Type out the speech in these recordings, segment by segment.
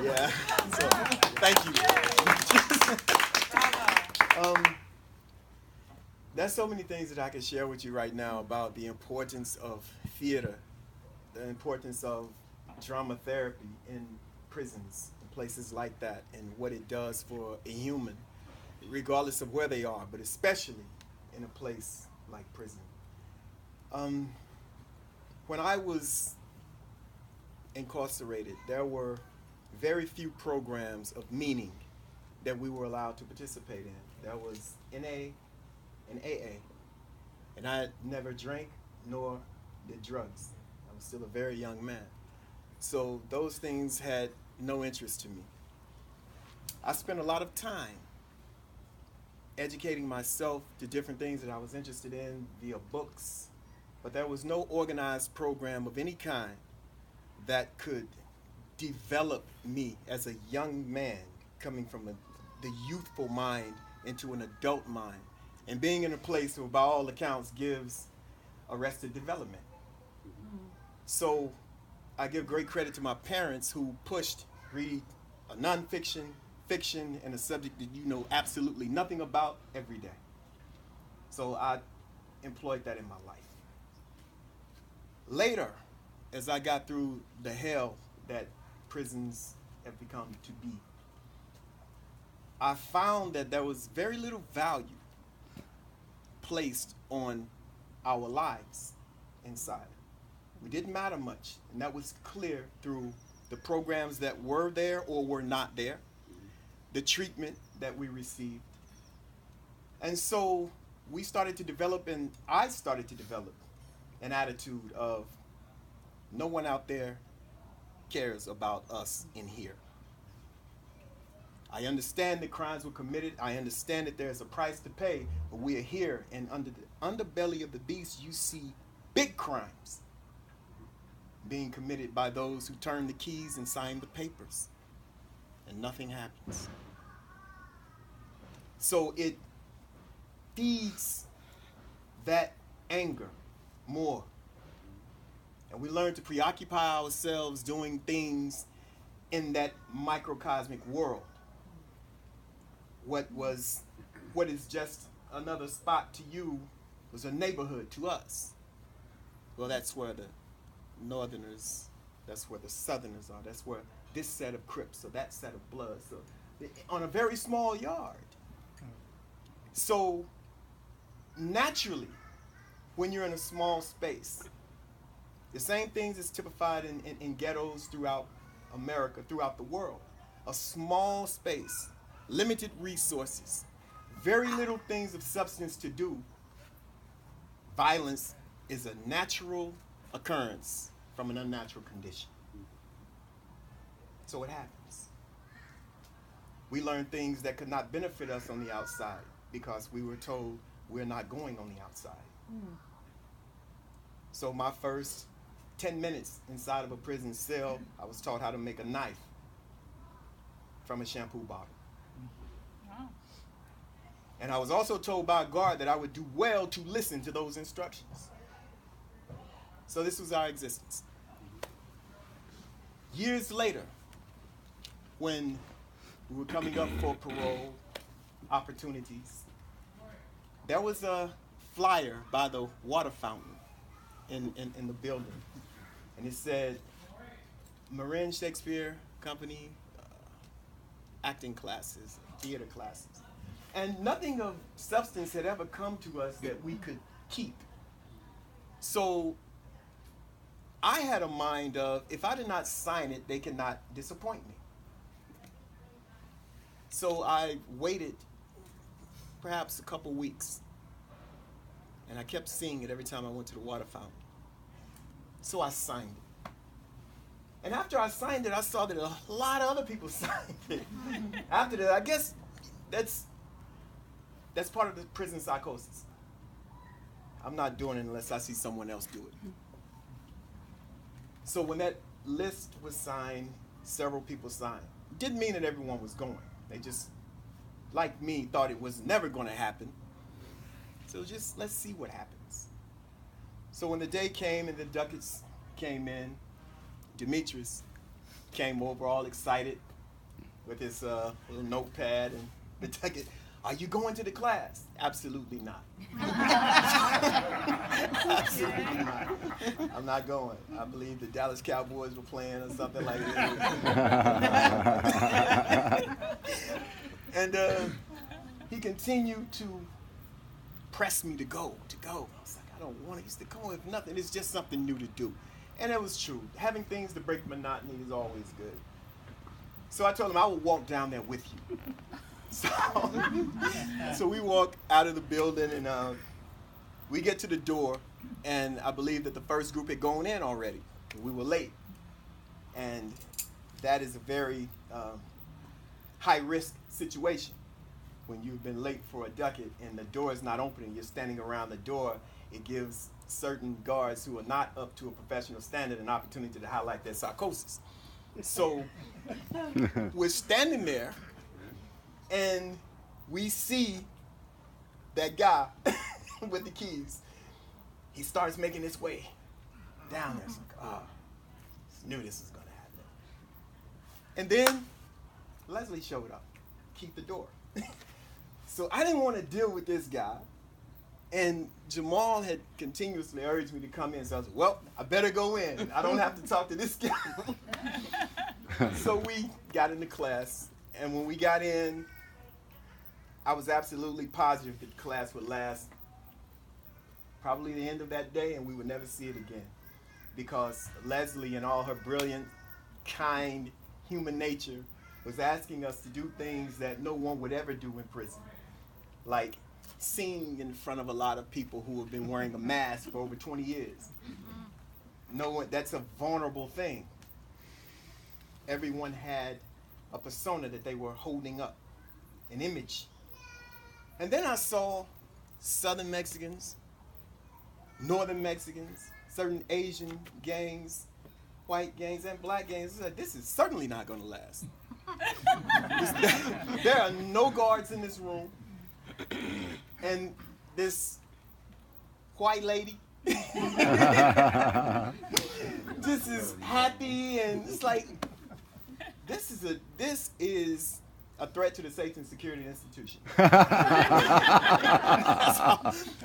Yeah. So, thank you. There's so many things that I can share with you right now about the importance of theater, the importance of drama therapy in prisons and places like that, and what it does for a human, regardless of where they are, but especially in a place like prison. When I was incarcerated, there were very few programs of meaning that we were allowed to participate in. There was NA and AA, and I never drank nor did drugs. I was still a very young man. So those things had no interest to me. I spent a lot of time educating myself to different things that I was interested in via books, but there was no organized program of any kind that could develop me as a young man coming from the youthful mind into an adult mind, and being in a place who, by all accounts, gives arrested development. So I give great credit to my parents who pushed read a nonfiction, fiction, and a subject that you know absolutely nothing about every day. So I employed that in my life. Later, as I got through the hell that prisons have become to be, I found that there was very little value placed on our lives inside. We didn't matter much, and that was clear through the programs that were there or were not there, the treatment that we received. And so we started to develop, and I started to develop an attitude of no one out there cares about us in here. I understand that crimes were committed. I understand that there's a price to pay, but we are here, and under the underbelly of the beast, you see big crimes being committed by those who turn the keys and sign the papers, and nothing happens. So it feeds that anger more. And we learn to preoccupy ourselves doing things in that microcosmic world. What is just another spot to you was a neighborhood to us. Well, that's where the Northerners, that's where the Southerners are. That's where this set of Crips or that set of Bloods. So on a very small yard. So naturally, when you're in a small space, the same things is typified in ghettos throughout America, throughout the world. A small space, limited resources, very little things of substance to do. Violence is a natural occurrence from an unnatural condition. So it happens. We learn things that could not benefit us on the outside because we were told we're not going on the outside. So my first 10 minutes inside of a prison cell, I was taught how to make a knife from a shampoo bottle. Wow. And I was also told by a guard that I would do well to listen to those instructions. So this was our existence. Years later, when we were coming up for parole opportunities, there was a flyer by the water fountain in the building. And it said, Marin Shakespeare Company, acting classes, theater classes. And nothing of substance had ever come to us that we could keep. So I had a mind of, if I did not sign it, they cannot disappoint me. So I waited perhaps a couple weeks, and I kept seeing it every time I went to the water fountain. So I signed it. And after I signed it, I saw that a lot of other people signed it. After that, I guess that's part of the prison psychosis. I'm not doing it unless I see someone else do it. So when that list was signed, several people signed. It didn't mean that everyone was going. They just, like me, thought it was never going to happen. So just let's see what happens. So when the day came and the ducats came in, Demetrius came over all excited with his little notepad and the ticket. Are you going to the class? Absolutely not. Absolutely not. I'm not going. I believe the Dallas Cowboys were playing or something like that. And he continued to press me to go. I was like, I don't want to. He used to go if nothing. It's just something new to do. And it was true. Having things to break monotony is always good. So I told him I would walk down there with you. So we walk out of the building, and we get to the door, and I believe that the first group had gone in already. We were late. And that is a very high-risk situation. When you've been late for a decade and the door is not opening, you're standing around the door, it gives certain guards who are not up to a professional standard an opportunity to highlight their psychosis. So we're standing there, and we see that guy with the keys. He starts making his way down there. It's like, oh, I knew this was going to happen. And then Leslie showed up. Keep the door. So I didn't want to deal with this guy. And Jamal had continuously urged me to come in. So I was like, well, I better go in. I don't have to talk to this guy. So we got into class. And when we got in, I was absolutely positive that the class would last probably the end of that day, and we would never see it again. Because Leslie, in all her brilliant, kind, human nature, was asking us to do things that no one would ever do in prison. Like sing in front of a lot of people who have been wearing a mask for over 20 years. No one, that's a vulnerable thing. Everyone had a persona that they were holding up, an image. And then I saw Southern Mexicans, Northern Mexicans, certain Asian gangs, white gangs, and black gangs. I said, this is certainly not going to last. There are no guards in this room. And this white lady just is happy, and it's like, this is a threat to the safety and security institution.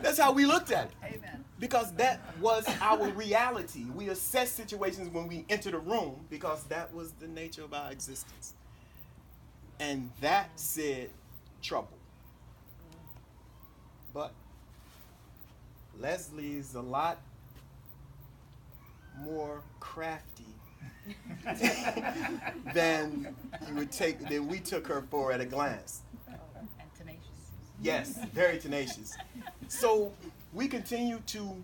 That's how we looked at it. Amen. Because that was our reality. We assess situations when we enter the room because that was the nature of our existence. And that said trouble. But Leslie's a lot more crafty than we took her for at a glance. And tenacious. Yes, very tenacious. So we continued to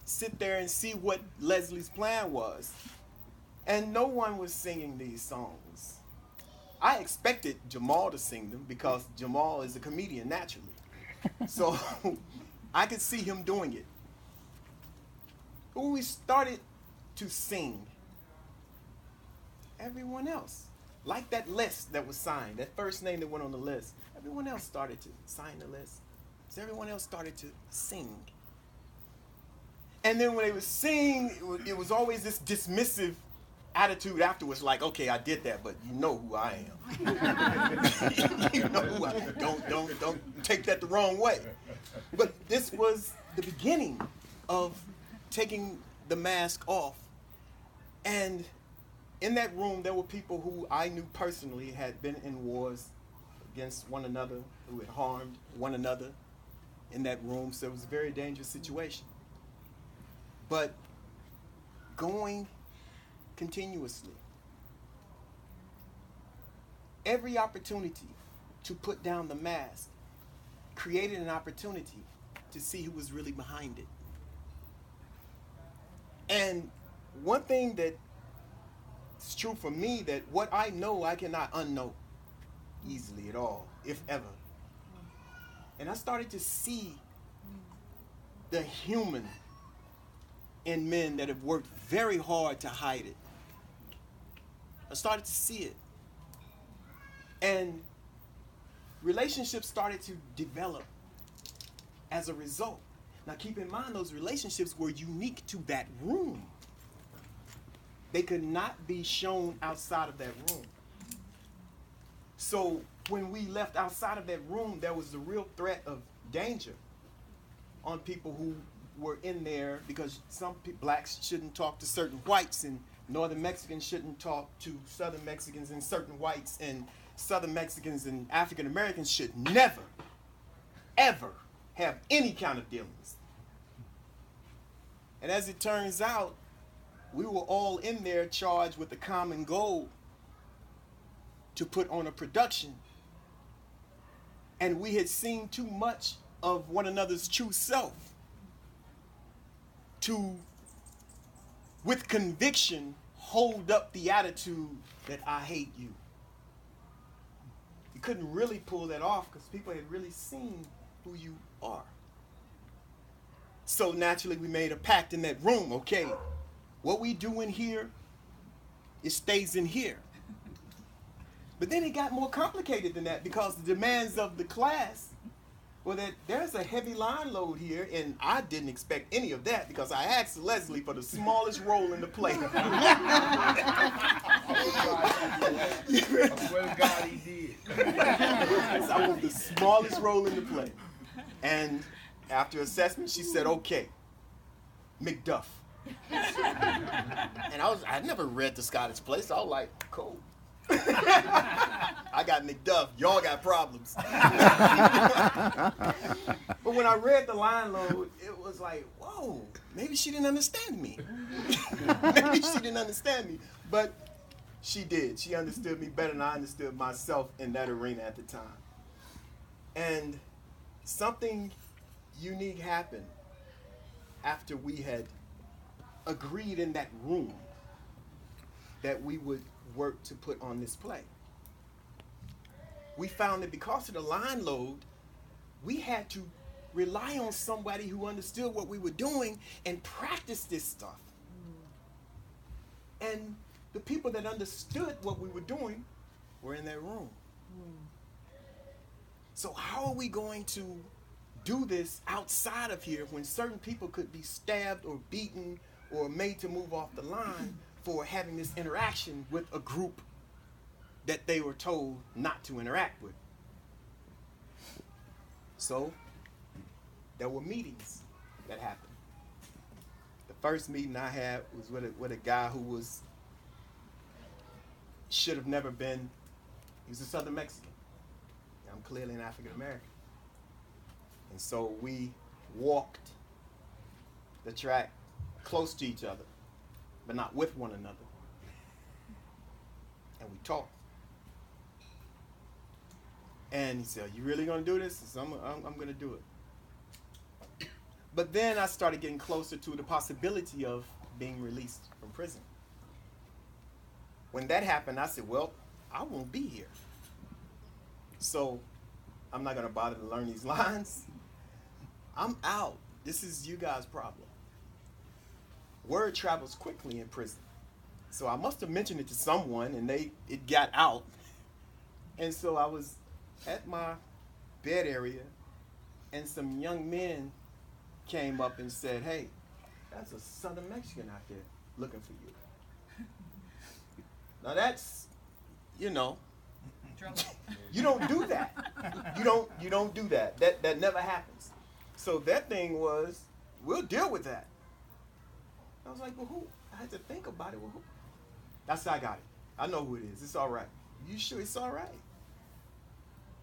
sit there and see what Leslie's plan was. And no one was singing these songs. I expected Jamal to sing them because Jamal is a comedian naturally. So I could see him doing it. But when we started to sing, everyone else, like that list that was signed, that first name that went on the list, everyone else started to sign the list. So everyone else started to sing. And then when they would sing, it was always this dismissive attitude afterwards, like, okay, I did that, but you know who I am. You know who I am. Don't take that the wrong way. But this was the beginning of taking the mask off. And in that room, there were people who I knew personally had been in wars against one another, who had harmed one another in that room. So it was a very dangerous situation. But going continuously, every opportunity to put down the mask created an opportunity to see who was really behind it. And one thing that is true for me, that what I know I cannot unknow easily at all, if ever. And I started to see the human in men that have worked very hard to hide it. I started to see it. And relationships started to develop as a result. Now keep in mind, those relationships were unique to that room. They could not be shown outside of that room. So when we left outside of that room, there was the real threat of danger on people who were in there, because some blacks shouldn't talk to certain whites, and northern Mexicans shouldn't talk to southern Mexicans and certain whites, and southern Mexicans and African Americans should never, ever have any kind of dealings. And as it turns out, we were all in there charged with the common goal to put on a production. And we had seen too much of one another's true self to, with conviction, hold up the attitude that I hate you. You couldn't really pull that off because people had really seen who you are. So naturally we made a pact in that room. Okay, what we do in here, it stays in here. But then it got more complicated than that, because the demands of the class were that there's a heavy line load here, and I didn't expect any of that because I asked Leslie for the smallest role in the play. I swear to God he did. So I was the smallest role in the play. And after assessment, she said, okay, McDuff. And I'd never read the Scottish play, so I was like, cool. I got McDuff, y'all got problems. But when I read the line load, it was like, whoa, maybe she didn't understand me. Maybe she didn't understand me. But she did. She understood me better than I understood myself in that arena at the time. And something unique happened after we had agreed in that room that we would work to put on this play. We found that because of the line load, we had to rely on somebody who understood what we were doing and practice this stuff. And the people that understood what we were doing were in that room. So how are we going to do this outside of here when certain people could be stabbed or beaten or made to move off the line for having this interaction with a group that they were told not to interact with? So there were meetings that happened. The first meeting I had was with a guy who should have never been. He was a Southern Mexican. I'm clearly an African American. And so we walked the track close to each other, but not with one another. And we talked. And he said, "Are you really going to do this?" I said, I'm going to do it. But then I started getting closer to the possibility of being released from prison. When that happened, I said, well, I won't be here. So I'm not going to bother to learn these lines. I'm out. This is you guys' problem. Word travels quickly in prison. So I must have mentioned it to someone, and it got out. And so I was at my bed area, and some young men came up and said, "Hey, that's a Southern Mexican out there looking for you." Now that's, you don't do that. You don't do that. That never happens. So that thing was, we'll deal with that. I was like, well, who? I had to think about it. Well, who? That's how I got it. I know who it is. It's all right. You sure it's all right?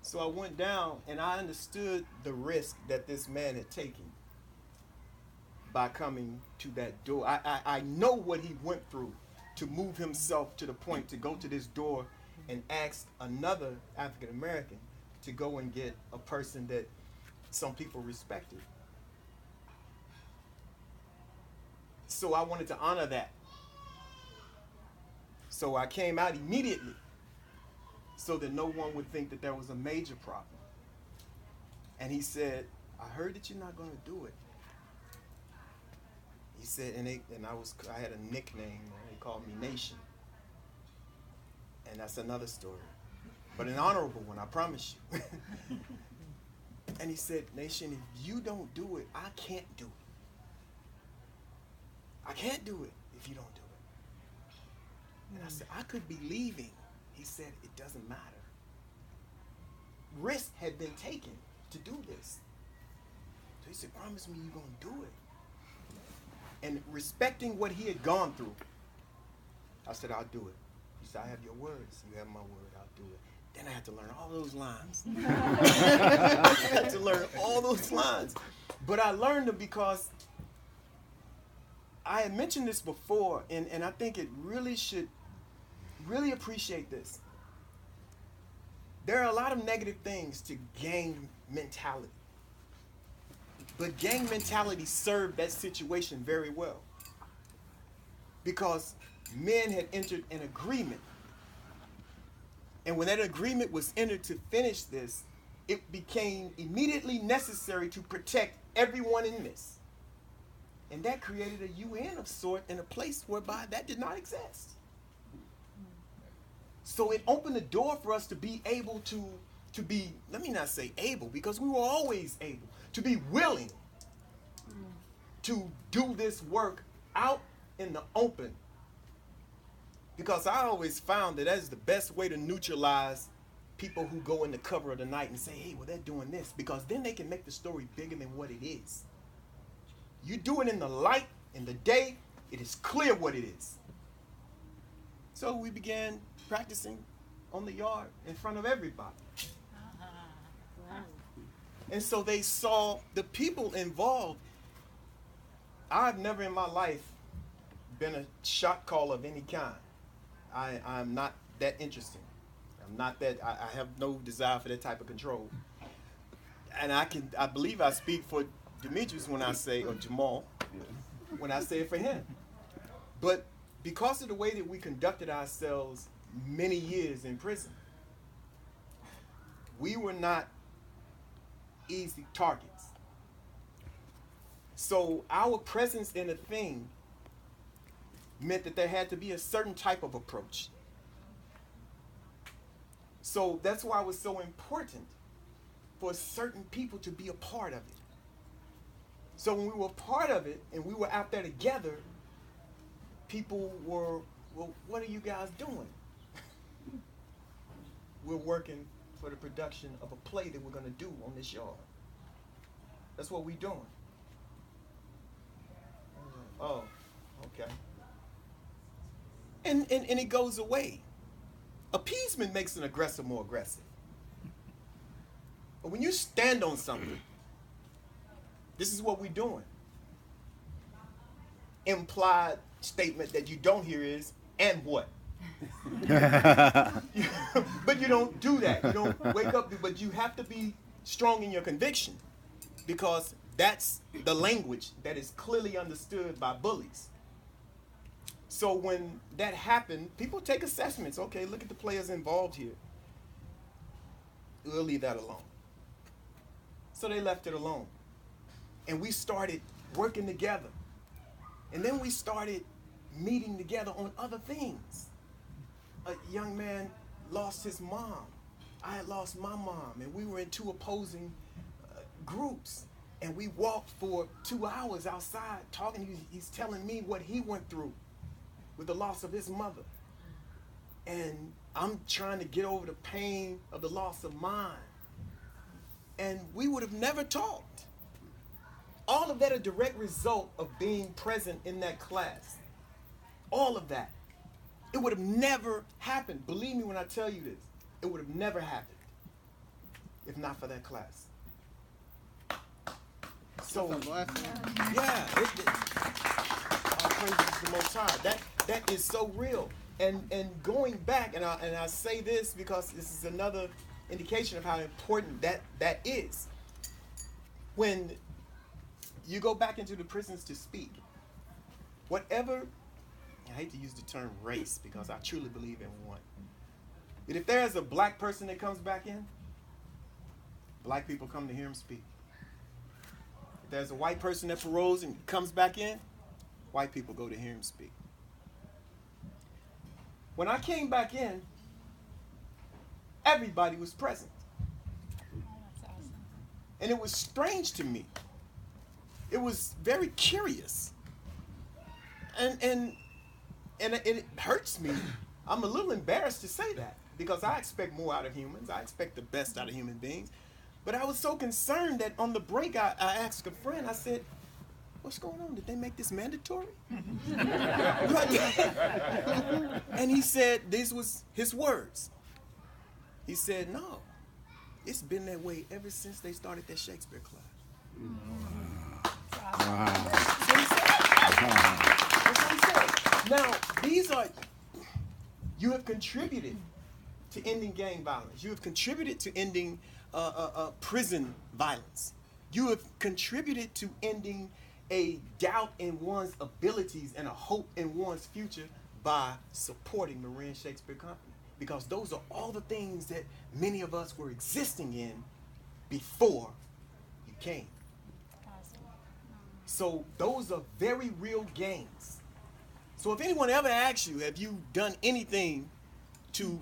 So I went down, and I understood the risk that this man had taken by coming to that door. I know what he went through to move himself to the point to go to this door and ask another African American to go and get a person that some people respected. So I wanted to honor that. So I came out immediately so that no one would think that there was a major problem. And he said, "I heard that you're not going to do it." He said, and I had a nickname. They called me Nation. And that's another story, but an honorable one, I promise you. And he said, "Nation, if you don't do it, I can't do it. I can't do it if you don't do it." And I said, I could be leaving. He said, it doesn't matter. Risk had been taken to do this. So he said, promise me you're going to do it. And respecting what he had gone through, I said, I'll do it. He said, I have your words. You have my word. I'll do it. Then I had to learn all those lines. I had to learn all those lines. But I learned them because I had mentioned this before, and I think it really should really appreciate this. There are a lot of negative things to gang mentality. But gang mentality served that situation very well. Because men had entered an agreement. And when that agreement was entered to finish this, it became immediately necessary to protect everyone in this. And that created a UN of sort in a place whereby that did not exist. So it opened the door for us to be able to be, let me not say able, because we were always able, to be willing to do this work out in the open. Because I always found that is the best way to neutralize people who go in the cover of the night and say, hey, well, they're doing this. Because then they can make the story bigger than what it is. You do it in the light, in the day, it is clear what it is. So we began practicing on the yard in front of everybody. And so they saw the people involved. I've never in my life been a shot caller of any kind. I'm not that interesting. I'm not that, I have no desire for that type of control. And I believe I speak for Demetrius when I say, or Jamal, when I say it for him. But because of the way that we conducted ourselves many years in prison, we were not easy targets. So our presence in a thing meant that there had to be a certain type of approach. So that's why it was so important for certain people to be a part of it. So when we were part of it and we were out there together, people were, well, what are you guys doing? We're working for the production of a play that we're going to do on this yard. That's what we're doing. Oh, okay. And it goes away. Appeasement makes an aggressor more aggressive. But when you stand on something, this is what we're doing. Implied statement that you don't hear is, and what? But you don't do that. You don't wake up, but you have to be strong in your conviction, because that's the language that is clearly understood by bullies. So when that happened, people take assessments. Okay, look at the players involved here. We'll leave that alone. So they left it alone. And we started working together. And then we started meeting together on other things. A young man lost his mom. I had lost my mom. And we were in two opposing groups. And we walked for 2 hours outside talking. He's telling me what he went through with the loss of his mother. And I'm trying to get over the pain of the loss of mine. And we would have never talked. All of that a direct result of being present in that class. All of that. It would have never happened. Believe me when I tell you this. It would have never happened if not for that class. So, yeah, our praise the Most High. That is so real. And going back, and I say this because this is another indication of how important that is. When you go back into the prisons to speak, whatever, I hate to use the term race because I truly believe in one. But if there's a black person that comes back in, black people come to hear him speak. If there's a white person that paroles and comes back in, white people go to hear him speak. When I came back in, everybody was present. That's awesome. And it was strange to me. It was very curious. And and it hurts me. I'm a little embarrassed to say that because I expect more out of humans. I expect the best out of human beings. But I was so concerned that on the break, I asked a friend, I said, what's going on? Did they make this mandatory? And he said, these was his words. He said, no, it's been that way ever since they started that Shakespeare Club. Wow. That's what he said. That's what he said. Now, these are, you have contributed to ending gang violence. You have contributed to ending prison violence. You have contributed to ending a doubt in one's abilities and a hope in one's future by supporting Marin Shakespeare Company. Because those are all the things that many of us were existing in before you came. Awesome. So those are very real gains. So if anyone ever asks you, have you done anything to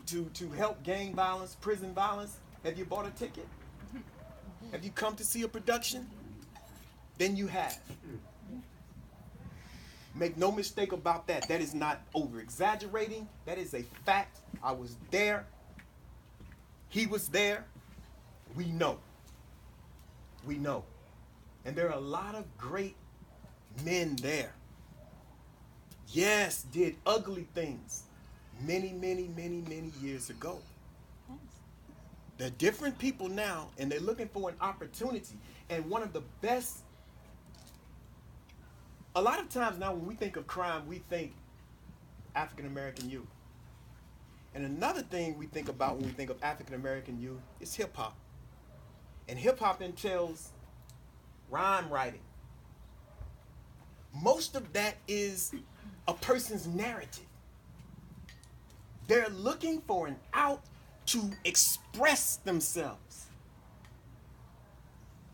help gang violence, prison violence, have you bought a ticket? Have you come to see a production? Then you have. Make no mistake about that. That is not over-exaggerating. That is a fact. I was there. He was there. We know. We know. And there are a lot of great men there. Yes, did ugly things many, many, many, many years ago. They're different people now, and they're looking for an opportunity. And one of the best, a lot of times now when we think of crime, we think African American youth. And another thing we think about when we think of African American youth is hip hop. And hip hop entails rhyme writing. Most of that is a person's narrative. They're looking for an out to express themselves.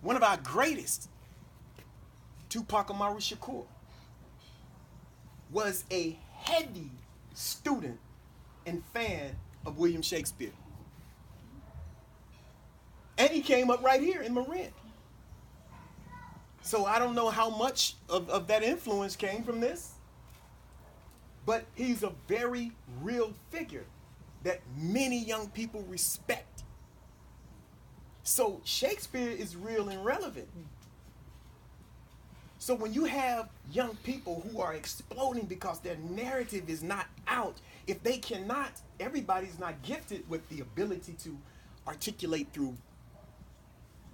One of our greatest, Tupac Amaru Shakur, was a heavy student and fan of William Shakespeare. And he came up right here in Marin. So I don't know how much of that influence came from this, but he's a very real figure that many young people respect. So Shakespeare is real and relevant. So when you have young people who are exploding because their narrative is not out, if they cannot, everybody's not gifted with the ability to articulate through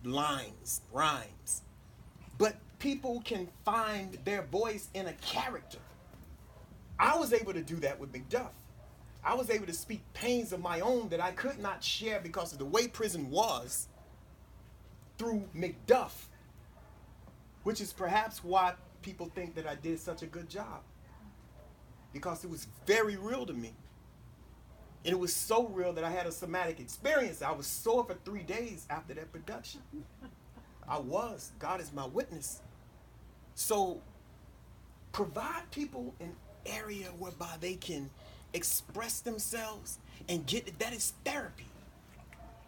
lines, rhymes. But people can find their voice in a character. I was able to do that with Macduff. I was able to speak pains of my own that I could not share because of the way prison was through Macduff, which is perhaps why people think that I did such a good job, because it was very real to me. And it was so real that I had a somatic experience. I was sore for 3 days after that production. I was. God is my witness. So provide people an area whereby they can express themselves and get, that is therapy.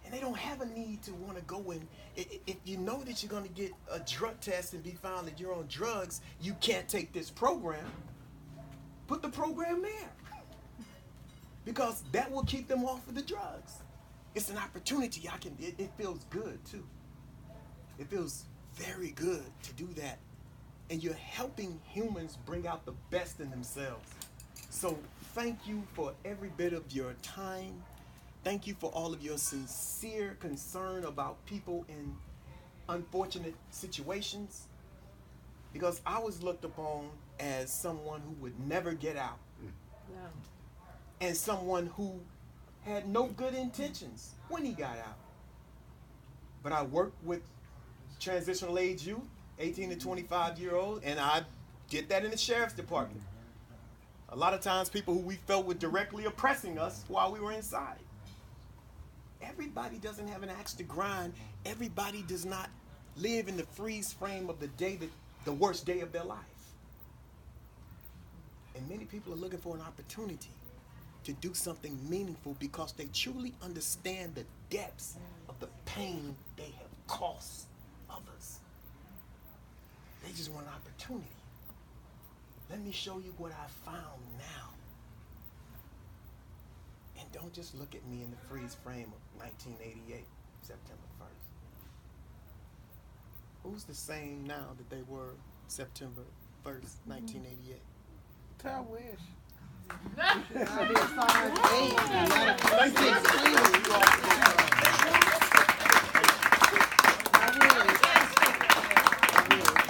And they don't have a need to want to go in. If you know that you're going to get a drug test and be found that you're on drugs, you can't take this program. Put the program there. Because that will keep them off of the drugs. It's an opportunity. It feels good too. It feels very good to do that. And you're helping humans bring out the best in themselves. So thank you for every bit of your time. Thank you for all of your sincere concern about people in unfortunate situations. Because I was looked upon as someone who would never get out. No. And someone who had no good intentions when he got out. But I worked with transitional age youth, 18 to 25-year-olds, and I did that in the sheriff's department. A lot of times people who we felt were directly oppressing us while we were inside. Everybody doesn't have an axe to grind. Everybody does not live in the freeze frame of the day, the worst day of their life. And many people are looking for an opportunity to do something meaningful because they truly understand the depths of the pain they have caused others. They just want an opportunity. Let me show you what I found now. And don't just look at me in the freeze frame of 1988, September 1st. Who's the same now that they were September 1st, 1988? I wish.